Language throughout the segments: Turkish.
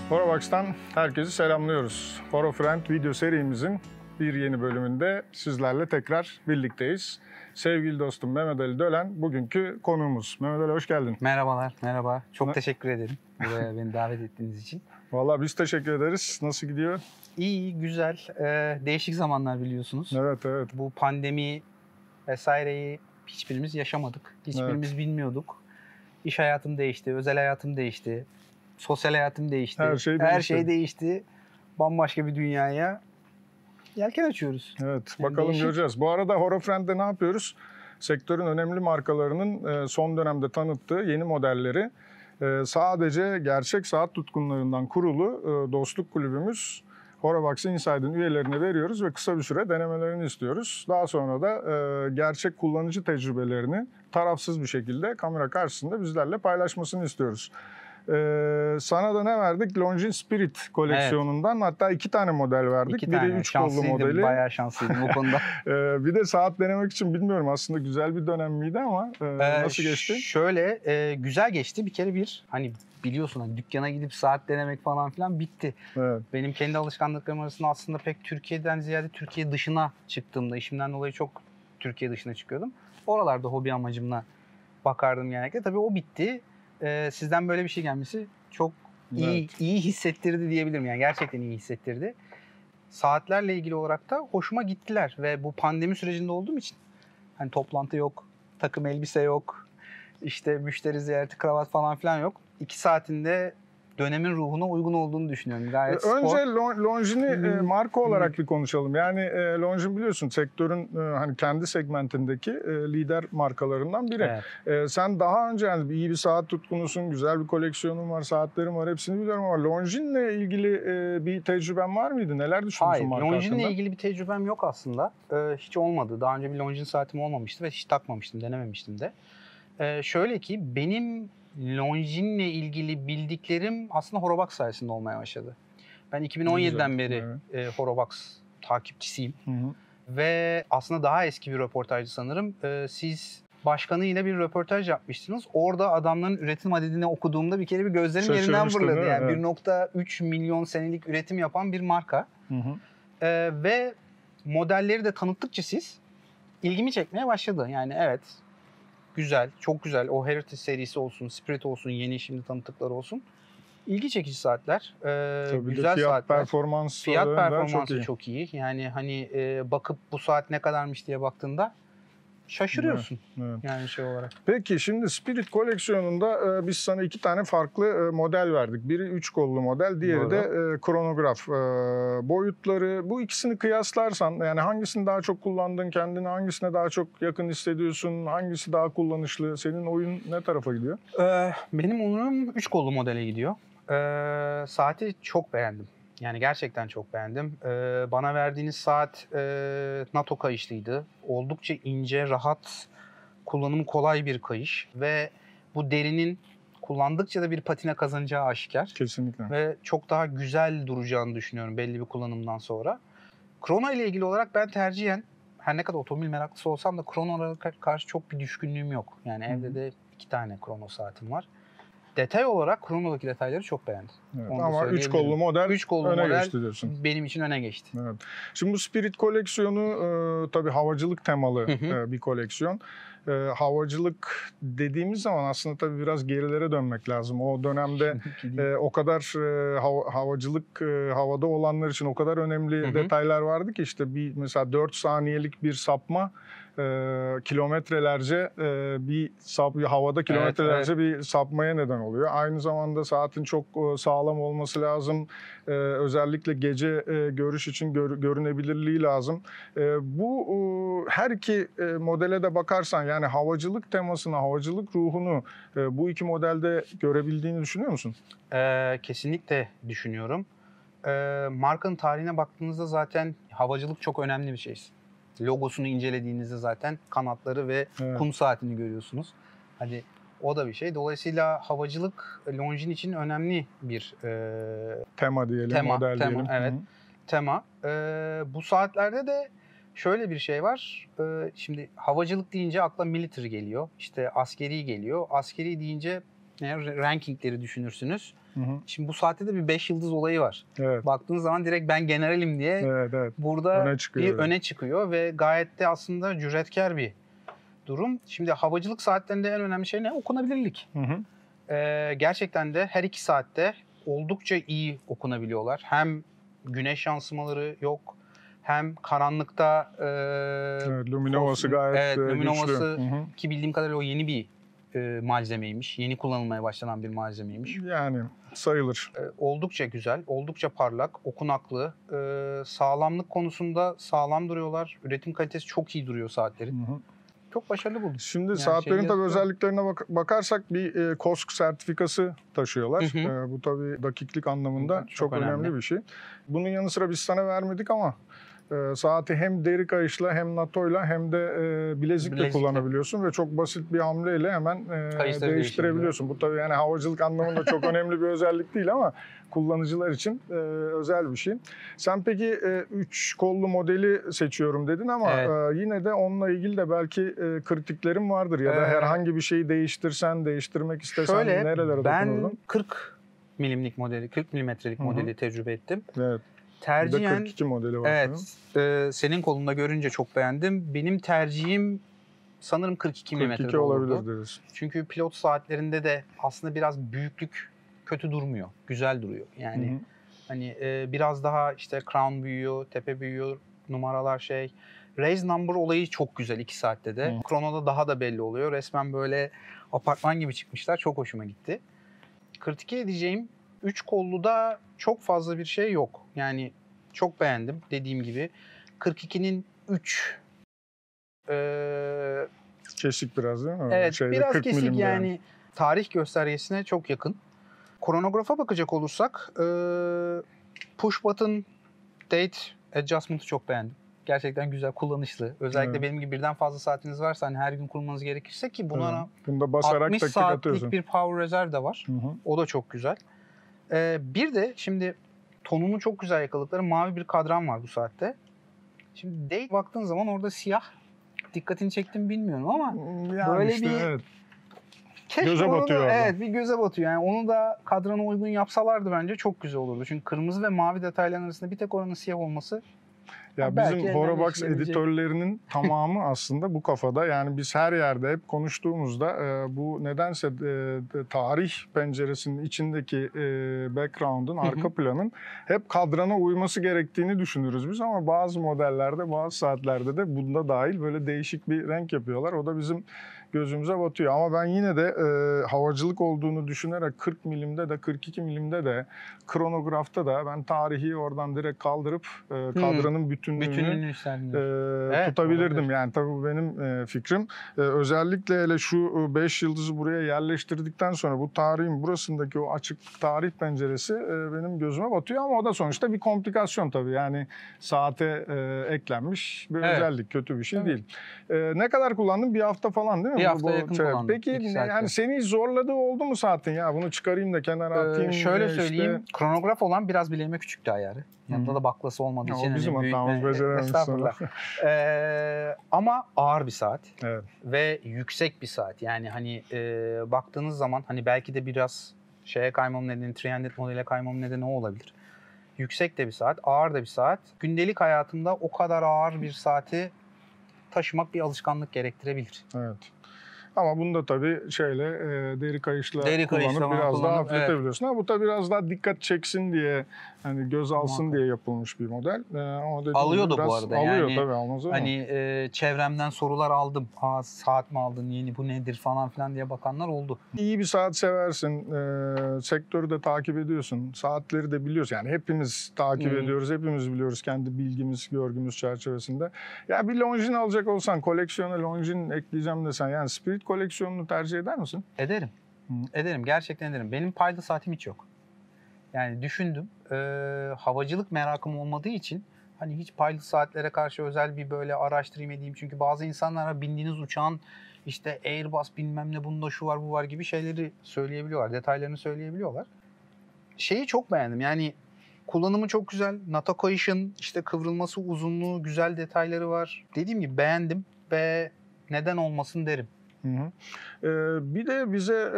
Horobox'tan herkesi selamlıyoruz. HoroFriend video serimizin bir yeni bölümünde sizlerle tekrar birlikteyiz. Sevgili dostum Mehmet Ali Dölen bugünkü konuğumuz. Mehmet Ali hoş geldin. Merhabalar, merhaba. Çok teşekkür ederim buraya beni davet ettiğiniz için. Vallahi biz teşekkür ederiz. Nasıl gidiyor? İyi, güzel. Değişik zamanlar biliyorsunuz. Evet, evet. Bu pandemi vesaireyi hiçbirimiz yaşamadık. Hiçbirimiz bilmiyorduk. İş hayatım değişti, özel hayatım değişti, sosyal hayatım değişti. Her şey değişti. Bambaşka bir dünyaya yelken açıyoruz. Evet, yani bakalım değişik. Göreceğiz. Bu arada HoroFriend'de ne yapıyoruz? Sektörün önemli markalarının son dönemde tanıttığı yeni modelleri sadece gerçek saat tutkunlarından kurulu dostluk kulübümüz Horobox Inside'ın üyelerine veriyoruz ve kısa bir süre denemelerini istiyoruz. Daha sonra da gerçek kullanıcı tecrübelerini tarafsız bir şekilde kamera karşısında bizlerle paylaşmasını istiyoruz. Sana da ne verdik? Longines Spirit koleksiyonundan, evet. Hatta 2 tane model verdik. Biri 3 kollu modeli. Bayağı şanslıydım o konuda. Bir de saat denemek için bilmiyorum aslında güzel bir dönem miydi ama nasıl geçti? Şöyle güzel geçti. Bir kere hani biliyorsun hani dükkana gidip saat denemek falan filan bitti. Evet. Benim kendi alışkanlıklarım arasında aslında pek Türkiye'den ziyade Türkiye dışına çıktığımda işimden dolayı çok Türkiye dışına çıkıyordum. Oralarda hobi amacımla bakardım genellikle. Tabii o bitti. Sizden böyle bir şey gelmesi çok iyi hissettirdi diyebilirim. Yani gerçekten iyi hissettirdi. Saatlerle ilgili olarak da hoşuma gittiler ve bu pandemi sürecinde olduğum için hani toplantı yok, takım elbise yok, işte müşteri ziyareti, kravat falan filan yok. 2 saatinde dönemin ruhuna uygun olduğunu düşünüyorum. Gayet önce Longines'i marka olarak bir konuşalım. Yani Longines biliyorsun sektörün hani kendi segmentindeki lider markalarından biri. Evet. Sen daha önce yani iyi bir saat tutkunusun, güzel bir koleksiyonun var, saatlerin var, hepsini biliyorum ama Longines'le ilgili bir tecrüben var mıydı? Neler düşünüyorsun marka hakkında? Longines'le ilgili bir tecrübem yok aslında. Hiç olmadı. Daha önce bir Longines saatim olmamıştı ve hiç takmamıştım, denememiştim de. Şöyle ki benim Longines'le ilgili bildiklerim aslında Horobox sayesinde olmaya başladı. Ben 2017'den beri Horobox takipçisiyim. Hı hı. Ve aslında daha eski bir röportajcı sanırım. Siz başkanıyla bir röportaj yapmıştınız. Orada adamların üretim adedini okuduğumda bir kere bir gözlerim yerinden fırladı. Yani evet. 1.3 milyon senelik üretim yapan bir marka. Hı hı. Ve modelleri de tanıttıkça siz ilgimi çekmeye başladı. Yani evet. Güzel, çok güzel. O Heritage serisi olsun, Spirit olsun, yeni şimdi tanıttıkları olsun. İlgi çekici saatler. Güzel fiyat saatler. Fiyat performansı çok iyi. Yani hani bakıp bu saat ne kadarmış diye baktığında şaşırıyorsun. Evet. Yani şey olarak. Peki şimdi Spirit koleksiyonunda biz sana 2 tane farklı model verdik. Biri 3 kollu model, diğeri de kronograf. Boyutları, bu ikisini kıyaslarsan yani hangisini daha çok kullandın, kendini hangisine daha çok yakın hissediyorsun, hangisi daha kullanışlı, senin oyun ne tarafa gidiyor? Benim oyunum 3 kollu modele gidiyor. Saati çok beğendim. Yani gerçekten çok beğendim. Bana verdiğiniz saat NATO kayışlıydı. Oldukça ince, rahat, kullanımı kolay bir kayış. Ve bu derinin kullandıkça da bir patina kazanacağı aşikar. Kesinlikle. Ve çok daha güzel duracağını düşünüyorum belli bir kullanımdan sonra. Krono ile ilgili olarak ben tercihen, her ne kadar otomobil meraklısı olsam da kronolara karşı çok bir düşkünlüğüm yok. Yani evde de 2 tane krono saatim var. Detay olarak kronodaki detayları çok beğendim. Evet, ama 3 kollu model öne geçti diyorsun. Benim için öne geçti. Evet. Şimdi bu Spirit koleksiyonu tabii havacılık temalı bir koleksiyon. Havacılık dediğimiz zaman aslında tabii biraz gerilere dönmek lazım. O dönemde o kadar havacılık, havada olanlar için o kadar önemli detaylar vardı ki işte bir mesela 4 saniyelik bir sapma kilometrelerce havada kilometrelerce bir sapmaya neden oluyor. Aynı zamanda saatin çok sağlam olması lazım. Özellikle gece görüş için görünebilirliği lazım. Bu her iki modele de bakarsan yani havacılık temasını, havacılık ruhunu bu 2 modelde görebildiğini düşünüyor musun? Kesinlikle düşünüyorum. Markanın tarihine baktığınızda zaten havacılık çok önemli bir şey. Logosunu incelediğinizde zaten kanatları ve kum saatini görüyorsunuz. Hadi o da bir şey. Dolayısıyla havacılık Longines için önemli bir tema diyelim, model diyelim. Evet, tema. Bu saatlerde de şöyle bir şey var. Şimdi havacılık deyince akla military geliyor. İşte askeri geliyor. Askeri deyince rankingleri düşünürsünüz. Hı hı. Şimdi bu saatte de bir 5 yıldız olayı var. Evet. Baktığınız zaman direkt ben generalim diye Evet. burada Öne çıkıyor. bir öne çıkıyor ve gayet de aslında cüretkar bir durum. Şimdi havacılık saatlerinde en önemli şey ne? Okunabilirlik. Hı hı. Gerçekten de her 2 saatte oldukça iyi okunabiliyorlar. Hem güneş yansımaları yok, hem karanlıkta Evet, luminovası gayet güçlü. luminovası Hı hı. ki bildiğim kadarıyla o yeni bir malzemeymiş. Yeni kullanılmaya başlanan bir malzemeymiş. Yani sayılır. Oldukça güzel, oldukça parlak, okunaklı. Sağlamlık konusunda sağlam duruyorlar. Üretim kalitesi çok iyi duruyor saatlerin. Hı hı. Çok başarılı buldum. Şimdi Yani saatlerin tabii yazıyor. özelliklerine bakarsak bir COSC sertifikası taşıyorlar. Hı hı. Bu tabii dakiklik anlamında Çok çok önemli önemli bir şey. Bunun yanı sıra biz sana vermedik ama saati hem deri kayışla hem NATO'yla hem de bilezikle kullanabiliyorsun ve çok basit bir hamleyle hemen Kayışları değiştirebiliyorsun. Bu tabii yani havacılık anlamında çok önemli bir özellik değil ama kullanıcılar için özel bir şey. Sen peki 3 kollu modeli seçiyorum dedin ama Evet. yine de onunla ilgili de belki kritiklerin vardır ya da herhangi bir şeyi değiştirmek istesen Şöyle, nerelere ben dokunurdun? 40 milimlik modeli, 40 milimetrelik Hı hı. modeli tecrübe ettim. Evet. Bir de Tercihen 42 modeli var. evet, senin kolunda görünce çok beğendim. Benim tercihim sanırım 42 milimetre 42 olabilir olurdu. deriz. Çünkü pilot saatlerinde de aslında biraz büyüklük kötü durmuyor. Güzel duruyor. Yani Hı hı. hani biraz daha işte crown büyüyor, tepe büyüyor, numaralar şey. Raise number olayı çok güzel 2 saatte de. Hı. Kronoda daha da belli oluyor. Resmen böyle apartman gibi çıkmışlar. Çok hoşuma gitti. 42 diyeceğim 3 kolluda çok fazla bir şey yok. Yani çok beğendim dediğim gibi. 42'nin 3 Kesik biraz değil mi? evet Şeyde, biraz 40 kesik milimde yani tarih göstergesine çok yakın. Kronografa bakacak olursak push button date adjustment'ı çok beğendim. Gerçekten güzel, kullanışlı. Özellikle Evet. benim gibi birden fazla saatiniz varsa hani her gün kullanmanız gerekirse ki buna Evet. Bunda basarak 60 dakika saatlik atıyorsun. bir power reserve de var. Hı hı. O da çok güzel. Bir de şimdi tonunu çok güzel yakaladıkları mavi bir kadran var bu saatte. Şimdi date baktığın zaman orada siyah. Dikkatini çekti mi bilmiyorum ama Yani böyle işte bir evet. keşke Göze onu da- batıyor orada. evet bir göze batıyor. Yani onu da kadrana uygun yapsalardı bence çok güzel olurdu. Çünkü kırmızı ve mavi detayların arasında bir tek oranın siyah olması Ya belki bizim elden Horobox geçilebilecek. editörlerinin tamamı aslında bu kafada. Yani biz her yerde hep konuştuğumuzda bu nedense tarih penceresinin içindeki background'un, arka planın hep kadrana uyması gerektiğini düşünürüz biz ama bazı modellerde, bazı saatlerde de bunda dahil böyle değişik bir renk yapıyorlar. O da bizim gözümüze batıyor. Ama ben yine de havacılık olduğunu düşünerek 40 milimde de 42 milimde de kronografta da ben tarihi oradan direkt kaldırıp kadranın bütünlüğünü isterdim. tutabilirdim. Olabilir. Yani tabii bu benim fikrim. Özellikle hele şu 5 yıldızı buraya yerleştirdikten sonra bu tarihin burasındaki o açık tarih penceresi benim gözüme batıyor ama o da sonuçta bir komplikasyon tabii. Yani saate eklenmiş bir özellik, kötü bir şey değil. Ne kadar kullandın? Bir hafta falan değil mi? Bir hafta yakın kullandım. Peki 2 saatte. yani seni hiç zorladığı oldu mu saatin? Ya bunu çıkarayım da kenara atayım. Şöyle söyleyeyim, işte. kronograf olan biraz bileğime küçüktü ayarı. Yanında Hı. da baklası olmadığı Ya için. o bizim hani hatamız, becerememişsin. Estağfurullah. Ama ağır bir saat. Evet. Ve yüksek bir saat. Yani hani baktığınız zaman hani belki de biraz şeye kaymam nedeni, 300 modele kaymam nedeni o olabilir. Yüksek de bir saat, ağır da bir saat. Gündelik hayatımda o kadar ağır bir saati taşımak bir alışkanlık gerektirebilir. Evet. Ama bunda tabii deri kayışla Deri kayışla kullanıp biraz daha kullanıp, hafifletebiliyorsun. Ama bu da biraz daha dikkat çeksin diye, hani göz alsın Muhakkak. diye yapılmış bir model. Ama dediğim Alıyor gibi da bu biraz arada. alıyor Yani tabii, almaz ama. hani çevremden sorular aldım. Saat mi aldın, yeni bu nedir falan filan diye bakanlar oldu. İyi bir saat seversin, sektörü de takip ediyorsun, saatleri de biliyorsun. Yani hepimiz takip ediyoruz, hepimiz biliyoruz kendi bilgimiz, görgümüz çerçevesinde. Ya bir Longines alacak olsan, koleksiyona Longines ekleyeceğim desen, yani Spirit koleksiyonunu tercih eder misin? Ederim. Ederim, gerçekten ederim. Benim Pilot saatim hiç yok. Yani düşündüm. Havacılık merakım olmadığı için hani hiç Pilot saatlere karşı özel bir böyle araştırayım edeyim. Çünkü bazı insanlara bindiğiniz uçağın işte Airbus bilmem ne bunda şu var bu var gibi şeyleri söyleyebiliyorlar. Detaylarını söyleyebiliyorlar. Şeyi çok beğendim. Yani kullanımı çok güzel. NATO kayışın işte kıvrılması, uzunluğu, güzel detayları var. Dediğim gibi beğendim ve neden olmasın derim. Hı hı. Bir de bize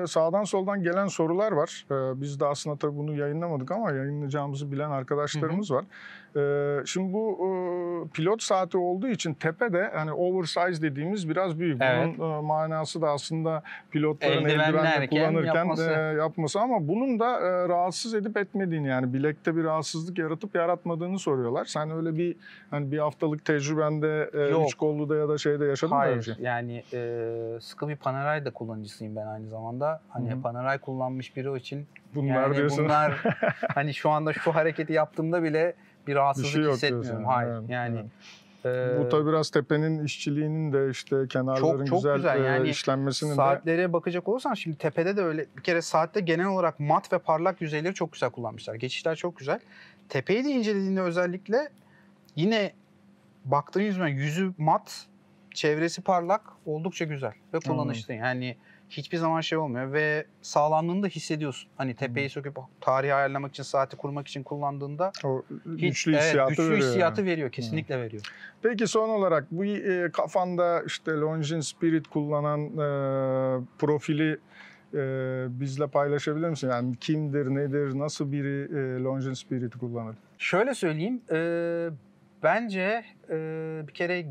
sağdan soldan gelen sorular var. Biz de aslında tabii bunu yayınlamadık ama yayınlayacağımızı bilen arkadaşlarımız var. Şimdi bu pilot saati olduğu için tepede hani oversize dediğimiz biraz büyük. Evet. Bunun manası da aslında pilotların Eldivenlerken eldivenle kullanırken yapması. ama bunun da rahatsız edip etmediğini, yani bilekte bir rahatsızlık yaratıp yaratmadığını soruyorlar. Sen öyle bir hani bir haftalık tecrübende Yok. üç kolluda ya da şeyde yaşadın mı öyle bir Hayır, şey? yani sıkı bir Panerai da kullanıcısıyım ben aynı zamanda. Hani Hı hı. Panerai kullanmış biri için Bunlar yani diyorsun. bunlar hani şu anda şu hareketi yaptığımda bile bir rahatsızlık Bir şey yok hissetmiyorum. diyorsun. Hayır. Evet, Yani Bu tabii biraz tepenin işçiliğinin de işte kenarların çok güzel, güzel. Yani işlenmesinin de. saatlere bakacak olursan şimdi tepede de öyle. Bir kere saatte genel olarak mat ve parlak yüzeyleri çok güzel kullanmışlar. Geçişler çok güzel. Tepeyi de incelediğinde özellikle yine baktığın yüzü mat, çevresi parlak, oldukça güzel ve kullanışlı. Yani hiçbir zaman şey olmuyor ve sağlamlığını da hissediyorsun. Hani tepeyi söküp tarihi ayarlamak için, saati kurmak için kullandığında O hiç, güçlü hissiyatı güçlü veriyor. hissiyatı veriyor. Kesinlikle veriyor. Peki son olarak bu kafanda işte Longines Spirit kullanan profili bizle paylaşabilir misin? Yani kimdir, nedir, nasıl biri Longines Spirit kullanır? Şöyle söyleyeyim, bence bir kere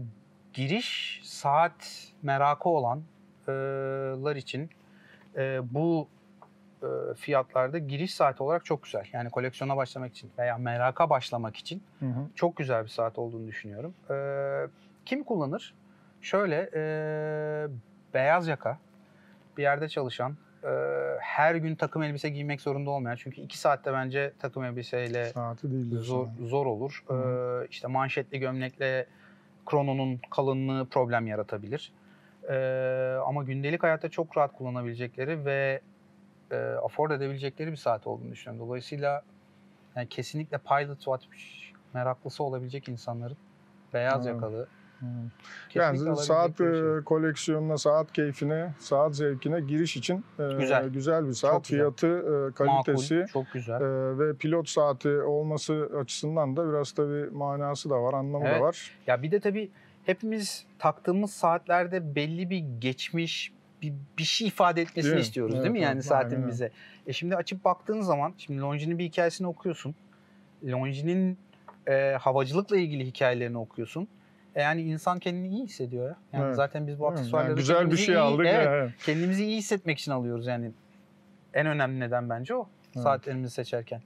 giriş saat merakı olanlar için bu fiyatlarda giriş saati olarak çok güzel. Yani koleksiyona başlamak için veya meraka başlamak için çok güzel bir saat olduğunu düşünüyorum. Kim kullanır? Şöyle, beyaz yaka, bir yerde çalışan, her gün takım elbise giymek zorunda olmayan, çünkü 2 saatte bence takım elbiseyle Saati değil diyorsun. zor olur. İşte manşetli gömlekle krononun kalınlığı problem yaratabilir. Ama gündelik hayatta çok rahat kullanabilecekleri ve afford edebilecekleri bir saat olduğunu düşünüyorum. Dolayısıyla yani kesinlikle Pilot Watch meraklısı olabilecek insanların beyaz yakalı kesinlikle Yani saat alabilecekleri bir şey. koleksiyonuna, saat keyfine, saat zevkine giriş için güzel bir saat. Çok güzel. Fiyatı, kalitesi Makul, çok güzel. ve pilot saati olması açısından da biraz tabii manası da var, anlamı da var. Ya bir de tabii hepimiz taktığımız saatlerde belli bir geçmiş, bir şey ifade etmesini Değil mi? istiyoruz Evet, değil mi yani evet, saatin aynen bize? Şimdi açıp baktığın zaman, şimdi Longine'in bir hikayesini okuyorsun. Longine'in havacılıkla ilgili hikayelerini okuyorsun. Yani insan kendini iyi hissediyor ya. Yani Evet. zaten biz bu aksesuarları Yani güzel bir şey aldık. kendimizi iyi hissetmek için alıyoruz yani. En önemli neden bence o. Saatlerimizi seçerken.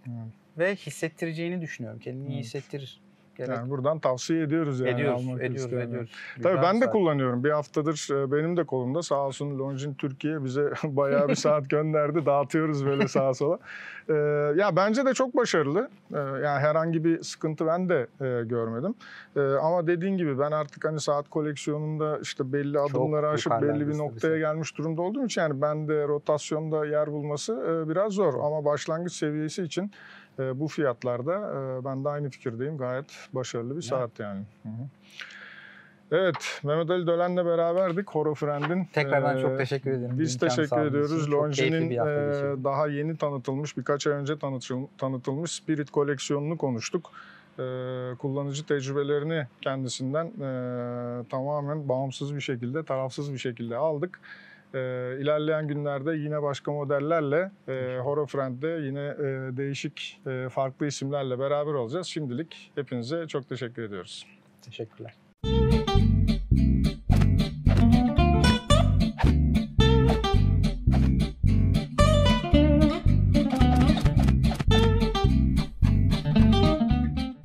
Ve hissettireceğini düşünüyorum. Kendini iyi hissettirir. Yani buradan tavsiye ediyoruz yani. Ediyoruz. Tabii ben de kullanıyorum. Bir haftadır benim de kolumda. Sağ olsun Longines Türkiye bize bayağı bir saat gönderdi. Dağıtıyoruz böyle sağa sola. Ya bence de çok başarılı. Yani herhangi bir sıkıntı ben de görmedim. Ama dediğin gibi ben artık hani saat koleksiyonunda işte belli adımları aşıp belli bir noktaya gelmiş durumda olduğum için yani ben de rotasyonda yer bulması biraz zor. Ama başlangıç seviyesi için bu fiyatlarda ben de aynı fikirdeyim. Gayet başarılı bir saat yani. Evet, Mehmet Ali Dölen'le beraberdik. Horofriend'in. Tekrardan çok teşekkür ederim. Biz teşekkür ediyoruz. Longine'in daha yeni tanıtılmış, birkaç ay önce tanıtılmış Spirit koleksiyonunu konuştuk. Kullanıcı tecrübelerini kendisinden tamamen bağımsız bir şekilde, tarafsız bir şekilde aldık. İlerleyen günlerde yine başka modellerle Horofriend'de yine değişik farklı isimlerle beraber olacağız. Şimdilik hepinize çok teşekkür ediyoruz. Teşekkürler.